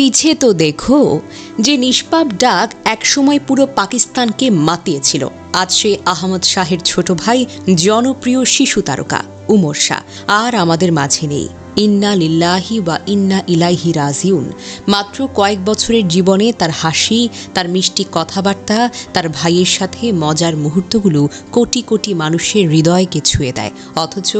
পিছে তো দেখো, যে নিষ্পাপ ডাক একসময় পুরো পাকিস্তানকে মাতিয়েছিল, আজ সে আহমদ শাহের ছোট ভাই, জনপ্রিয় শিশু তারকা উমর শাহ আর আমাদের মাঝে নেই। ইন্না লিল্লাহি ওয়া ইন্না ইলাইহি রাজিউন। মাত্র কয়েক বছরের জীবনে তার হাসি, তার মিষ্টি কথাবার্তা, তার ভাইয়ের সাথে মজার মুহূর্তগুলো কোটি কোটি মানুষের হৃদয়কে ছুঁয়ে দেয়। অথচ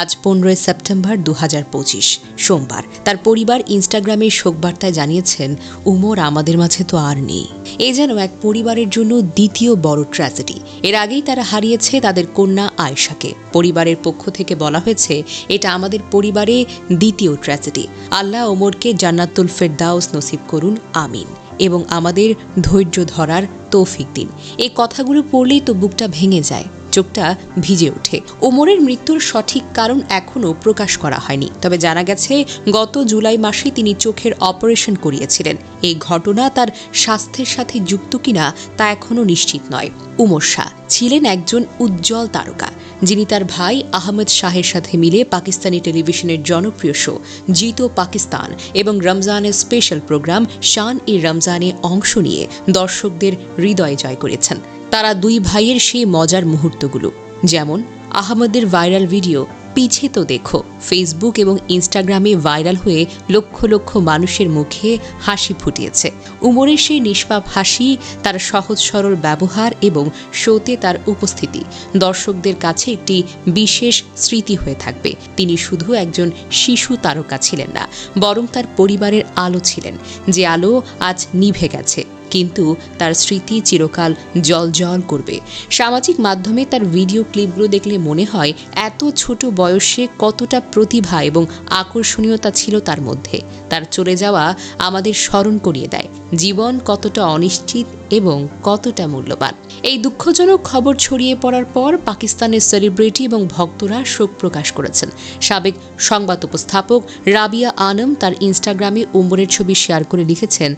আজ 15 সেপ্টেম্বর 2025 সোমবার তার পরিবার ইনস্টাগ্রামে শোকবার্তায় জানিয়েছেন, উমর আমাদের মাঝে তো আর নেই। এ যেন এক পরিবারের জন্য দ্বিতীয় বড় ট্র্যাজেডি। এর আগেই তারা হারিয়েছে তাদের কন্যা আয়েশাকে। পরিবারের পক্ষ থেকে বলা হয়েছে, এটা আমাদের পরিবারে দ্বিতীয় ট্র্যাজেডি। আল্লাহ ওমরকে জান্নাতুল ফেরদাউস নসিব করুন, আমিন, এবং আমাদের ধৈর্য ধরার তৌফিক দিন। এই কথাগুলো পড়লেই তো বুকটা ভেঙে যায়, চোখটা ভিজে ওঠে। ওমরের মৃত্যুর সঠিক কারণ এখনও প্রকাশ করা হয়নি, তবে জানা গেছে গত জুলাই মাসে তিনি চোখের অপারেশন করিয়েছিলেন। এই ঘটনা তার স্বাস্থ্যের সাথে যুক্ত কিনা তা এখনও নিশ্চিত নয়। উমর শাহ ছিলেন একজন উজ্জ্বল তারকা, যিনি তার ভাই আহমদ শাহের সাথে মিলে পাকিস্তানি টেলিভিশনের জনপ্রিয় শো জিতো পাকিস্তান এবং রমজানের স্পেশাল প্রোগ্রাম শান-ই-রমজানে অংশ নিয়ে দর্শকদের হৃদয় জয় করেছেন। তারা দুই ভাইয়ের সেই মজার মুহূর্তগুলো, যেমন আহমদের ভাইরাল ভিডিও পিছে তো দেখো, ফেসবুক এবং ইনস্টাগ্রামে ভাইরাল হয়ে লক্ষ লক্ষ মানুষের মুখে হাসি ফুটিয়েছে। উমরের সেই নিষ্পাপ হাসি, তার সহজ সরল ব্যবহার এবং শোতে তার উপস্থিতি দর্শকদের কাছে একটি বিশেষ স্মৃতি হয়ে থাকবে। তিনি শুধু একজন শিশু তারকা ছিলেন না, বরং তার পরিবারের আলো ছিলেন, যে আলো আজ নিভে গেছে, কিন্তু তার স্মৃতি চিরকাল জ্বলজ্বল করবে। সামাজিক মাধ্যমে তার ভিডিও ক্লিপগুলো দেখলে মনে হয় এত ছোট বয়সে কতটা প্রতিভা এবং আকর্ষণীয়তা ছিল তার মধ্যে। তার চলে যাওয়া আমাদের স্মরণ করিয়ে দেয় জীবন কতটা অনিশ্চিত এবং কতটা মূল্যবান। এই দুঃখজনক খবর ছড়িয়ে পড়ার পর পাকিস্তানের সেলিব্রিটি এবং ভক্তরা শোক প্রকাশ করেছেন। সাবেক সংবাদ উপস্থাপক রাবিয়া আনম তার ইনস্টাগ্রামে উমরের ছবি শেয়ার করে লিখেছেন,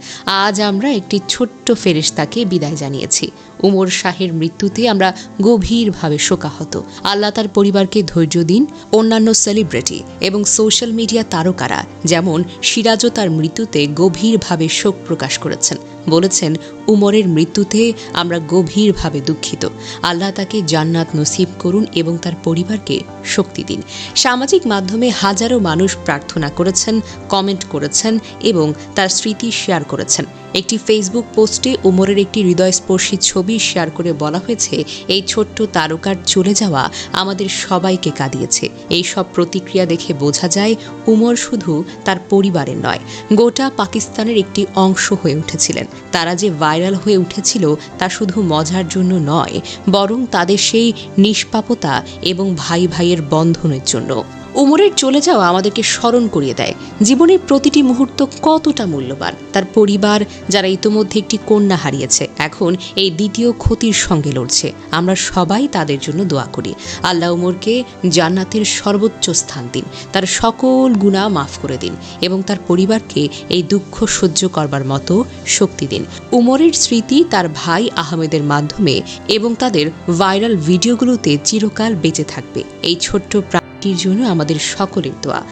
আজ আমরা একটি ছোট্ট ফেরেশতাকে বিদায় জানিয়েছি। উমর শাহের মৃত্যুতে আমরা গভীরভাবে শোকাহত। আল্লাহ তার পরিবারকে ধৈর্য দিন। অন্যান্য সেলিব্রিটি এবং সোশ্যাল মিডিয়া তারকারা যেমন সিরাজও তার মৃত্যুতে গভীরভাবে শোক প্রকাশ করেছেন, বলেছেন, উমরের মৃত্যুতে আমরা গভীরভাবে দুঃখিত। আল্লাহ তাকে জান্নাত নসিব করুন এবং তার পরিবারকে শক্তি দিন। সামাজিক মাধ্যমে হাজারো মানুষ প্রার্থনা করেছেন, কমেন্ট করেছেন এবং তার স্মৃতি শেয়ার করেছেন। একটি ফেসবুক পোস্টে উমরের একটি হৃদয়স্পর্শী ছবি শেয়ার করে বলা হয়েছে, এই ছোট্ট তারকার চলে যাওয়া আমাদের সবাইকে কাঁদিয়েছে। এই সব প্রতিক্রিয়া দেখে বোঝা যায়, উমর শুধু তার পরিবারের নয়, গোটা পাকিস্তানের একটি অংশ হয়ে উঠেছিলেন। তারা যে ভাইরাল হয়ে উঠেছিল তা শুধু মজার জন্য নয়, বরং তাদের সেই নিষ্পাপতা এবং ভাই ভাইয়ের বন্ধনের জন্য। উমরের চলে যাওয়া আমাদেরকে স্মরণ করিয়ে দেয় জীবনের প্রতিটি মুহূর্ত কতটা মূল্যবান। তার পরিবার, যারা ইতোমধ্যে একটি কন্যা হারিয়েছে, এখন এই দ্বিতীয় ক্ষতির সঙ্গে লড়ছে। আমরা সবাই তাদের জন্য দোয়া করি। আল্লাহ উমরকে জান্নাতের সর্বোচ্চ স্থান দিন, তার সকল গুনাহ মাফ করে দিন এবং তার পরিবারকে এই দুঃখ সহ্য করবার মতো শক্তি দিন। উমরের স্মৃতি তার ভাই আহমেদের মাধ্যমে এবং তাদের ভাইরাল ভিডিওগুলোতে চিরকাল বেঁচে থাকবে। এই ছোট্ট প্রাণীটির জন্য আমাদের সকলের দোয়া।